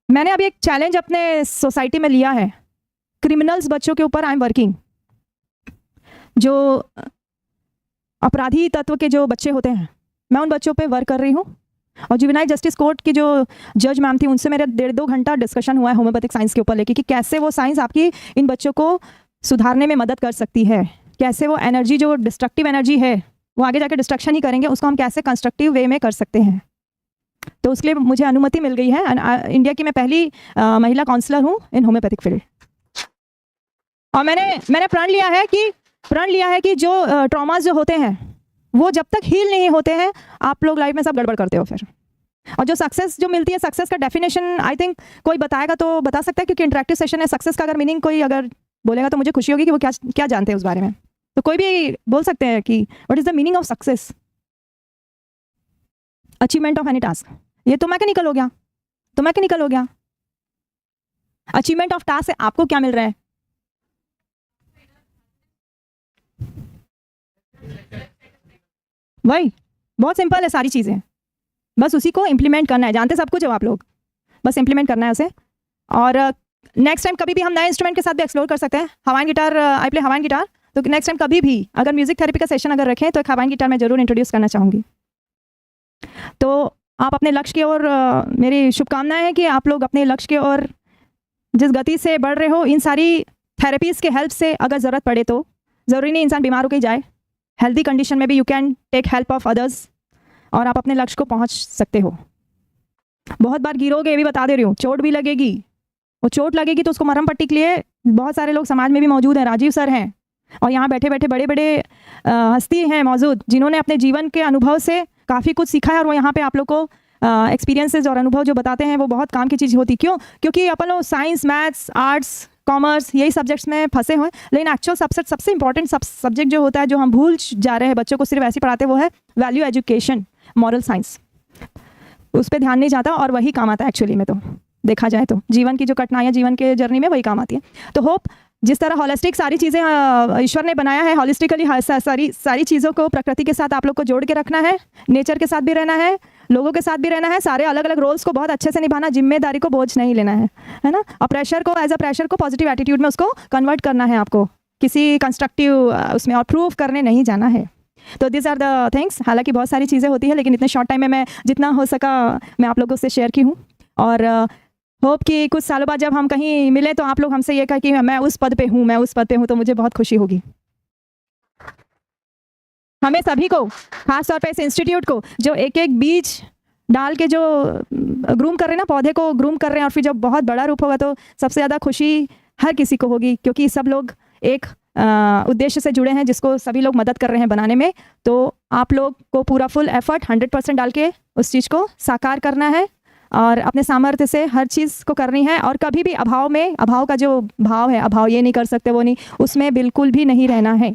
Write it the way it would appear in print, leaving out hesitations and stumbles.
मैंने अभी एक चैलेंज अपने सोसाइटी में लिया है, क्रिमिनल्स बच्चों के ऊपर आई एम वर्किंग। जो अपराधी तत्व के जो बच्चे होते हैं, मैं उन बच्चों पे वर्क कर रही हूँ। और जुवेनाइल जस्टिस कोर्ट की जो जज मैम थी, उनसे मेरा 1.5-2 घंटा डिस्कशन हुआ है होम्योपैथिक साइंस के ऊपर लेके कि कैसे वो साइंस आपकी इन बच्चों को सुधारने में मदद कर सकती है, कैसे वो एनर्जी जो डिस्ट्रक्टिव एनर्जी है वो आगे जाकर डिस्ट्रक्शन ही करेंगे, उसको हम कैसे कंस्ट्रक्टिव वे में कर सकते हैं। तो उसके लिए मुझे अनुमति मिल गई है। इंडिया की मैं पहली महिला काउंसलर हूँ इन होम्योपैथिक फील्ड। और मैंने प्रण लिया है कि जो ट्रॉमास जो होते हैं वो जब तक हील नहीं होते हैं, आप लोग लाइफ में सब गड़बड़ करते हो फिर। और जो सक्सेस जो मिलती है, सक्सेस का डेफिनेशन आई थिंक कोई बताएगा तो बता सकता है, क्योंकि इंटरेक्टिव सेशन है। सक्सेस का अगर मीनिंग कोई अगर बोलेगा तो मुझे खुशी होगी कि वो क्या जानते हैं उस बारे में। तो कोई भी बोल सकते हैं कि what is the meaning of success? Achievement of any task. ये तो मैकेनिकल हो गया। अचीवमेंट ऑफ टास्क से आपको क्या मिल रहा है? वही, बहुत सिंपल है सारी चीज़ें, बस उसी को इम्प्लीमेंट करना है। जानते सब कुछ हो आप लोग, बस इम्प्लीमेंट करना है उसे। और नेक्स्ट टाइम कभी भी हम नए इंस्ट्रूमेंट के साथ भी एक्सप्लोर कर सकते हैं। Hawaiian guitar, I play Hawaiian guitar, तो नेक्स्ट टाइम कभी भी अगर म्यूजिक थेरेपी का सेशन अगर रखें तो एक हवाइन गिटार मैं जरूर इंट्रोड्यूस करना चाहूँगी। तो आप अपने लक्ष्य की ओर, मेरी शुभकामनाएं हैं कि आप लोग अपने लक्ष्य की ओर जिस गति से बढ़ रहे हो, इन सारी थेरेपीज़ के हेल्प से अगर ज़रूरत पड़े तो, ज़रूरी नहीं इंसान बीमार होकर जाए, हेल्दी कंडीशन में भी you can take help of others और आप अपने लक्ष्य को पहुंच सकते हो। बहुत बार गिरोगे, ये भी बता दे रही हूँ, चोट भी लगेगी। वो चोट लगेगी तो उसको मरहम पट्टी के लिए बहुत सारे लोग समाज में भी मौजूद हैं। राजीव सर हैं और यहाँ बैठे बैठे बड़े बड़े हस्ती हैं मौजूद, जिन्होंने अपने जीवन के अनुभव से काफ़ी कुछ सीखा है। और वो यहाँ पे आप लोग को एक्सपीरियंसेस और अनुभव जो बताते हैं वो बहुत काम की चीज़ होती। क्यों? क्योंकि अपन लोग साइंस, मैथ्स, आर्ट्स, कॉमर्स यही सब्जेक्ट्स में फंसे हुए हैं, लेकिन एक्चुअल सबसे इंपॉर्टेंट सब्जेक्ट जो होता है, जो हम भूल जा रहे हैं, बच्चों को सिर्फ ऐसे पढ़ाते, वो है वैल्यू एजुकेशन, मॉरल साइंस। उस पर ध्यान नहीं जाता और वही काम आता है एक्चुअली में। तो देखा जाए तो जीवन की जो कठिनाइयाँ जीवन के जर्नी में वही काम आती है। तो होप जिस तरह होलिस्टिक सारी चीज़ें ईश्वर ने बनाया है, होलिस्टिकली सारी चीज़ों को प्रकृति के साथ आप लोग को जोड़ के रखना है, नेचर के साथ भी रहना है, लोगों के साथ भी रहना है, सारे अलग अलग रोल्स को बहुत अच्छे से निभाना, जिम्मेदारी को बोझ नहीं लेना है ना। और प्रेशर को एज अ प्रेशर को पॉजिटिव एटीट्यूड में उसको कन्वर्ट करना है आपको, किसी कंस्ट्रक्टिव उसमें और प्रूव करने नहीं जाना है। तो दिस आर द थिंग्स। हालांकि बहुत सारी चीज़ें होती है, लेकिन इतने शॉर्ट टाइम में मैं जितना हो सका मैं आप लोगों से शेयर की हूँ। और होप कि कुछ सालों बाद जब हम कहीं मिले तो आप लोग हमसे ये कहा कि मैं उस पद पे हूँ, तो मुझे बहुत खुशी होगी। हमें सभी को, खास तौर पे इस इंस्टीट्यूट को, जो एक एक बीज डाल के जो ग्रूम कर रहे हैं ना, पौधे को ग्रूम कर रहे हैं, और फिर जब बहुत बड़ा रूप होगा तो सबसे ज़्यादा खुशी हर किसी को होगी, क्योंकि सब लोग एक उद्देश्य से जुड़े हैं जिसको सभी लोग मदद कर रहे हैं बनाने में। तो आप लोग को पूरा फुल एफर्ट 100% डाल के उस चीज़ को साकार करना है और अपने सामर्थ्य से हर चीज़ को करनी है। और कभी भी अभाव का जो भाव है, अभाव ये नहीं कर सकते वो नहीं, उसमें बिल्कुल भी नहीं रहना है।